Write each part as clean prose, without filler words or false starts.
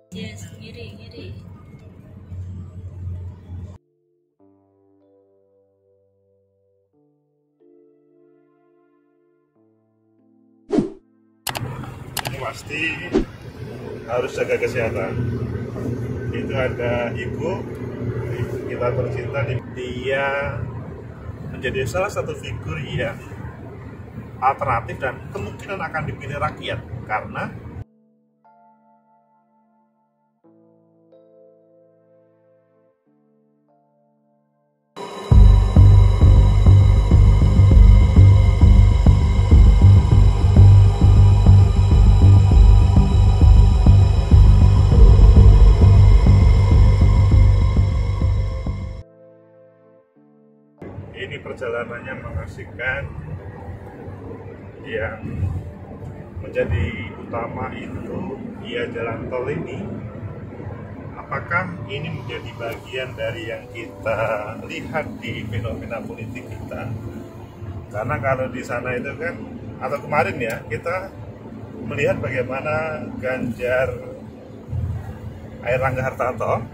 Yes, ngiri, ngiri. Ini pasti harus jaga kesehatan. Itu ada ibu kita tercinta, dia menjadi salah satu figur yang alternatif dan kemungkinan akan dipilih rakyat karena ini perjalanannya mengasihkan. Yang menjadi utama itu ya jalan tol ini. Apakah ini menjadi bagian dari yang kita lihat di fenomena politik kita? Karena kalau di sana itu kan, atau kemarin ya, kita melihat bagaimana Ganjar Airlangga Hartarto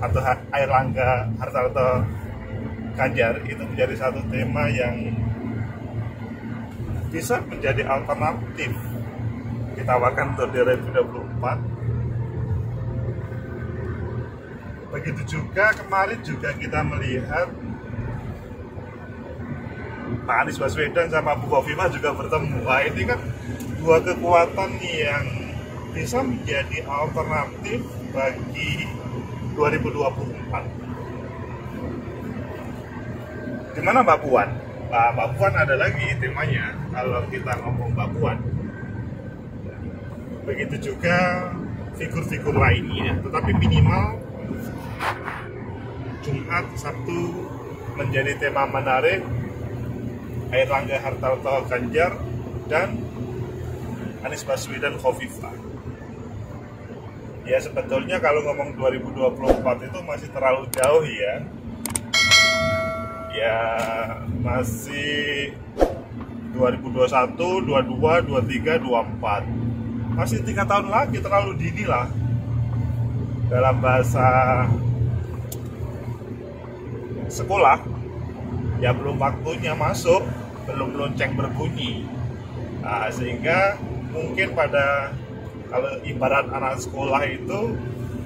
atau Airlangga Hartarto Ganjar itu menjadi satu tema yang bisa menjadi alternatif ditawarkan untuk 2024. Begitu juga kemarin juga kita melihat Pak Anies Baswedan sama Bu Khofifah juga bertemu. Wah, ini kan dua kekuatan yang bisa menjadi alternatif bagi 2024. Gimana Mbak Puan? Mbak Puan ada lagi temanya kalau kita ngomong Mbak Puan. Begitu juga figur-figur lainnya, tetapi minimal Jumat, Sabtu menjadi tema menarik. Airlangga Hartarto Ganjar dan Anies Baswedan Khofifah. Ya sebetulnya kalau ngomong 2024 itu masih terlalu jauh ya. Ya masih 2021, 22, 23, 24. Masih 3 tahun lagi, terlalu dini lah. Dalam bahasa sekolah, ya belum waktunya masuk, belum lonceng berbunyi. Nah, sehingga mungkin pada kalau ibarat anak sekolah itu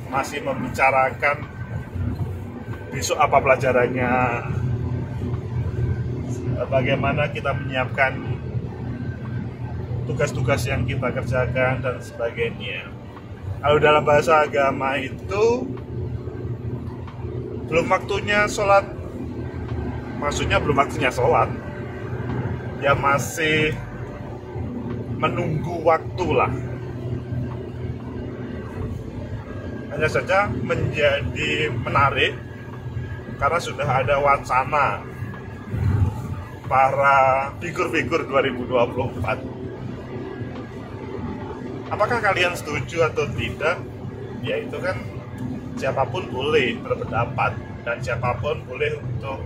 masih membicarakan besok apa pelajarannya, bagaimana kita menyiapkan tugas-tugas yang kita kerjakan dan sebagainya. Kalau dalam bahasa agama itu belum waktunya sholat, maksudnya belum waktunya sholat, ya masih menunggu waktu lah. Hanya saja menjadi menarik karena sudah ada wacana para figur-figur 2024. Apakah kalian setuju atau tidak? Ya itu kan siapapun boleh berpendapat dan siapapun boleh untuk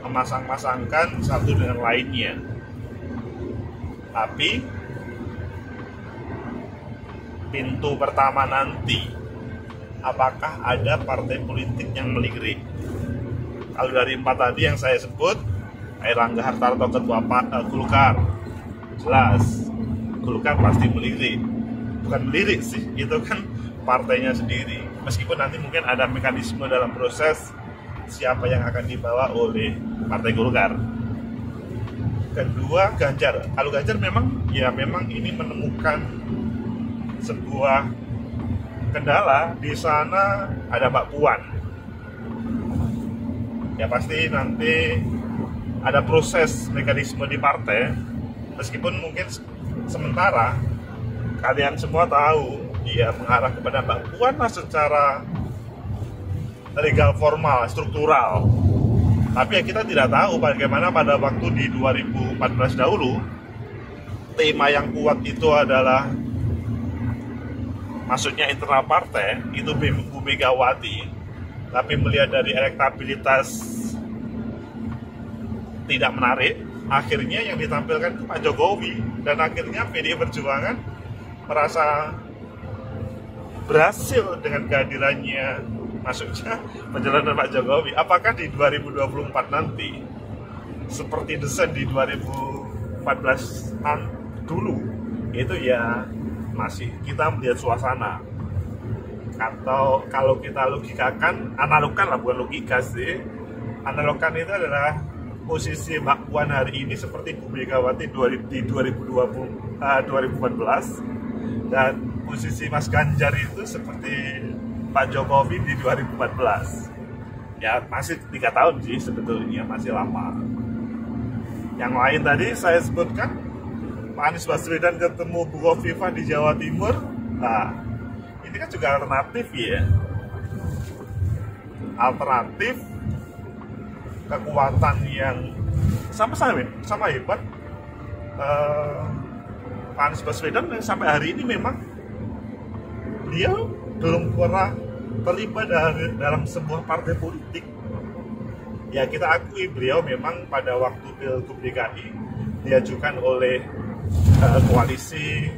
memasang-masangkan satu dengan lainnya. Tapi pintu pertama nanti, apakah ada partai politik yang melirik? Kalau dari 4 tadi yang saya sebut, Airlangga Hartarto ketua Golkar, jelas Golkar pasti melirik. Bukan melirik sih, itu kan partainya sendiri. Meskipun nanti mungkin ada mekanisme dalam proses siapa yang akan dibawa oleh Partai Golkar. Kedua, Ganjar. Kalau Ganjar memang ini menemukan sebuah kendala. Di sana ada Mbak Puan. Ya pasti nanti ada proses mekanisme di partai. Meskipun mungkin sementara kalian semua tahu dia mengarah kepada Mbak Puan lah secara legal formal, struktural. Tapi ya kita tidak tahu bagaimana pada waktu di 2014 dahulu tema yang kuat itu adalah, maksudnya internal partai itu Bu Megawati. Tapi melihat dari elektabilitas tidak menarik, akhirnya yang ditampilkan itu Pak Jokowi. Dan akhirnya PDI Perjuangan merasa berhasil dengan kehadirannya, maksudnya perjalanan Pak Jokowi. Apakah di 2024 nanti seperti desain di 2014 dulu itu ya masih kita melihat suasana, atau kalau kita logikakan, analogkan lah, bukan logika sih, analogkan itu adalah posisi Mbak Puan hari ini seperti Bu Megawati di 2014, dan posisi Mas Ganjar itu seperti Pak Jokowi di 2014. Ya masih 3 tahun sih sebetulnya, masih lama. Yang lain tadi saya sebutkan, Pak Anies Baswedan ketemu Bu Khofifah di Jawa Timur. Nah, ini kan juga alternatif ya. Alternatif kekuatan yang sama hebat. Pak Anies Baswedan sampai hari ini memang beliau belum pernah terlibat dalam sebuah partai politik. Ya kita akui beliau memang pada waktu Pilgub DKI diajukan oleh koalisi.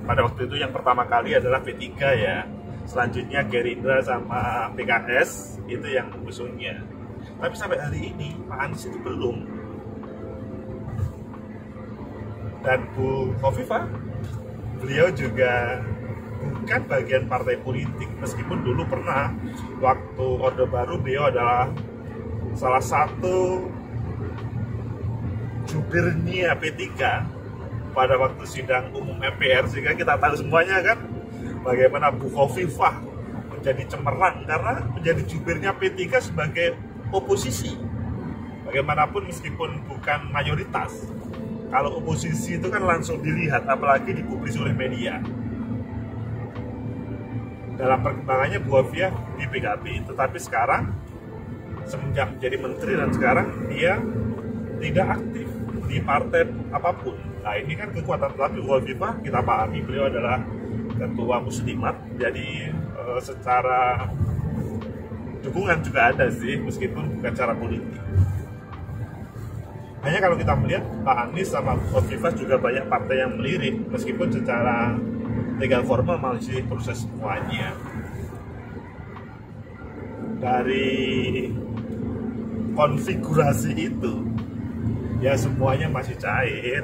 Pada waktu itu yang pertama kali adalah P3 ya, selanjutnya Gerindra sama PKS itu yang mengusungnya. Tapi sampai hari ini Pak Anies itu belum. Dan Bu Khofifah, beliau juga bukan bagian partai politik, meskipun dulu pernah waktu Orde Baru beliau adalah salah satu jubirnya P3 pada waktu sidang umum MPR, sehingga kita tahu semuanya kan bagaimana Bu Khofifah menjadi cemerlang karena menjadi jubirnya P3 sebagai oposisi. Bagaimanapun meskipun bukan mayoritas, kalau oposisi itu kan langsung dilihat, apalagi dipublis oleh media. Dalam perkembangannya Bu Khofifah di PKB, tetapi sekarang semenjak menjadi menteri dan sekarang dia tidak aktif di partai apapun. Nah ini kan kekuatan, tapi Bu Khofifah kita pahami beliau adalah ketua Muslimat, jadi secara dukungan juga ada sih, meskipun bukan secara politik. Hanya kalau kita melihat Pak Anies sama Bu Khofifah juga banyak partai yang melirik, meskipun secara legal formal masih proses semuanya. Dari konfigurasi itu ya semuanya masih cair,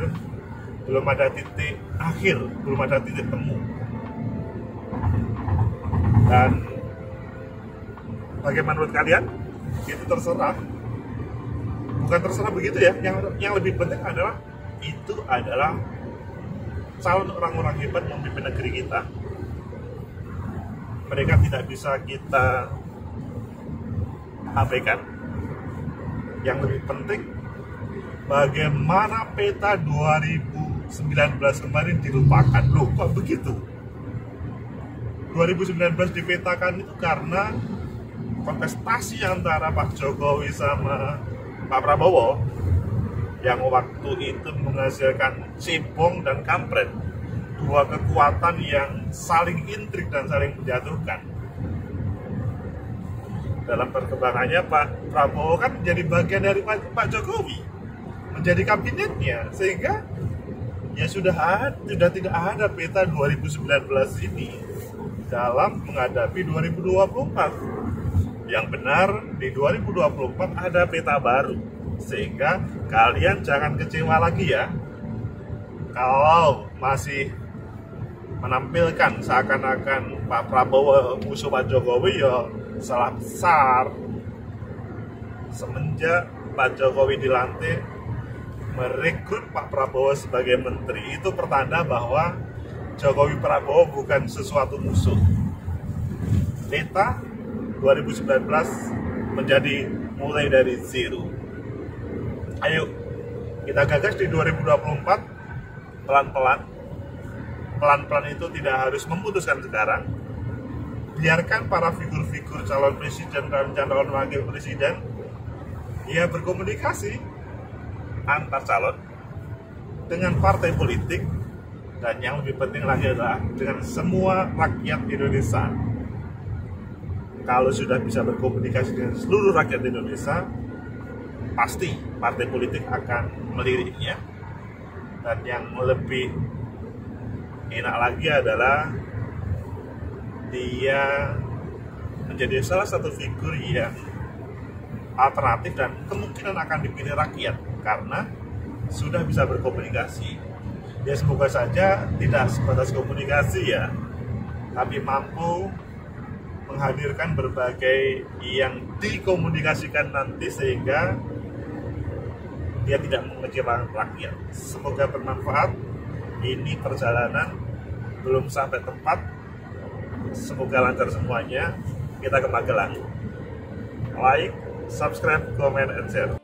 belum ada titik akhir, belum ada titik temu. Dan bagaimana menurut kalian? Itu terserah. Bukan terserah begitu ya. Yang lebih penting adalah itu adalah calon orang-orang hebat memimpin negeri kita. Mereka tidak bisa kita abaikan. Yang lebih penting bagaimana peta 2019 kemarin dilupakan. Loh, kok begitu? 2019 dipetakan itu karena kontestasi antara Pak Jokowi sama Pak Prabowo yang waktu itu menghasilkan cebong dan kampret, dua kekuatan yang saling intrik dan saling menjatuhkan. Dalam perkembangannya Pak Prabowo kan menjadi bagian dari Pak Jokowi, menjadi kabinetnya, sehingga ya sudah tidak ada peta 2019 ini dalam menghadapi 2024. Yang benar di 2024 ada peta baru, sehingga kalian jangan kecewa lagi ya kalau masih menampilkan seakan-akan Pak Prabowo musuh Pak Jokowi. Ya salah besar. Semenjak Pak Jokowi dilantik merekrut Pak Prabowo sebagai menteri, itu pertanda bahwa Jokowi Prabowo bukan sesuatu musuh. Peta 2019 menjadi mulai dari zero. Ayo kita gagas di 2024 pelan-pelan. Pelan-pelan itu tidak harus memutuskan sekarang. Biarkan para figur-figur calon presiden dan calon wakil presiden ya berkomunikasi antar calon dengan partai politik, dan yang lebih penting lagi adalah dengan semua rakyat Indonesia. Kalau sudah bisa berkomunikasi dengan seluruh rakyat Indonesia, pasti partai politik akan meliriknya. Dan yang lebih enak lagi adalah dia menjadi salah satu figur yang alternatif dan kemungkinan akan dipilih rakyat karena sudah bisa berkomunikasi. Ya semoga saja tidak sebatas komunikasi ya, tapi mampu menghadirkan berbagai yang dikomunikasikan nanti sehingga dia tidak mengecewakan rakyat. Semoga bermanfaat. Ini perjalanan belum sampai tempat. Semoga lancar semuanya. Kita ke Magelang. Like, subscribe, comment, and share.